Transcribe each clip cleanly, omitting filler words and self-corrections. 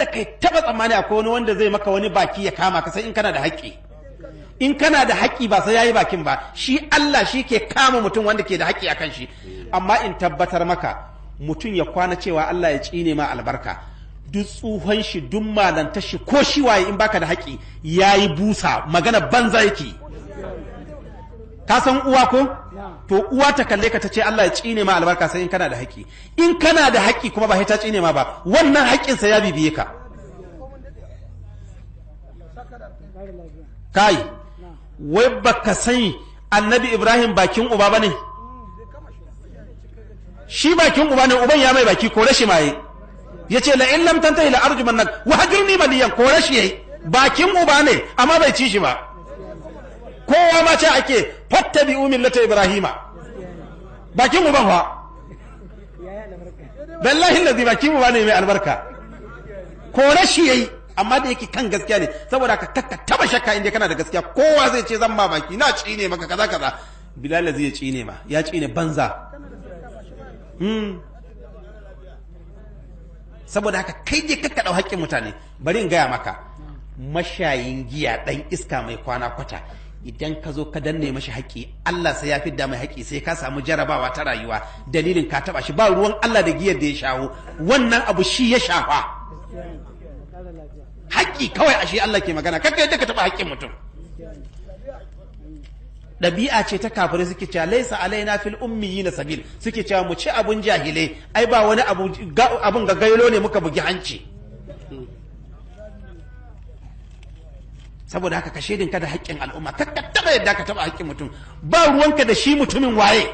kada kai taba tsammani akwai wani wanda zai maka wani baki ya kama ka sai in kana da haƙƙi. In kana da haƙƙi ba sai yayi bakin ba, shi Allah shi ke kama mutum wanda ke da haƙƙi akan shi. Amma in tabbatar maka mutum ya kwana cewa Allah ya tsine ma albarka, duk tsuhon shi duk malanta shi ko shi waye in baka da haƙƙi yayi busa magana banza yake. Ka san uwa ko? To uwa ta kalle ka ta ce Allah ya tsine ma albarka sai in kana da haƙƙi. In kana da haƙƙi kuma ba sai ta tsine ma ba, wannan haƙƙin sa ya bibiye ka. Kai, wai baka san Annabi Ibrahim bakin uba bane? Shi bakin uba ne, uban ya mai baki ko rashi maye. Yace la in lam tantahi la arjumannak wa hajurni maliyan, ko rashi yayi. Bakin uba ne amma bai ci shi ba. Kowa ma ce ake fattabi'u millata Ibrahima. Bakin uban fa. Wallahi allazi bakin uba ne mai albarka. Ko rashi yayi amma da yake kan gaskiya ne, saboda ka taba shakka inda kana da gaskiya, kowa zai ce zan ma baki na cine maka kaza kaza. Bilal zai cine ma, ya cine banza. Saboda haka kai je ka dau haƙƙin mutane. Bari in gaya maka, mashayin giya dan iska mai kwana kwata, idan ka zo ka danne mashi haƙƙi, Allah sai ya fidda mai haƙƙi, sai ka samu jarabawa ta rayuwa dalilin ka taba shi. Ba ruwan Allah da giyar da ya shawo, wannan abu shi ya shafa. Haƙƙi kawai ashe Allah ke magana, kakka yadda ka taba haƙƙin mutum. Ɗabi'a ce ta kafirai suke cewa laisa alaina fil ummiyina sabil, suke cewa mu ci abun jahilai, ai ba wani abun gagailo ne muka bugi hanci. Saboda haka ka shedin ka da haƙƙin al'umma, ka taba yadda ka taba haƙƙin mutum, ba ruwanka da shi mutumin waye.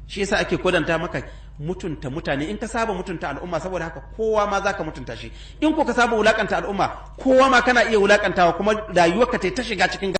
Shi yasa ake kodanta maka mutunta mutane. In ka saba mutunta al'umma, saboda haka kowa ma zaka mutunta shi. In ko ka saba wulakanta al'umma, kowa ma kana iya wulakantawa, kuma rayuwarka ta shiga cikin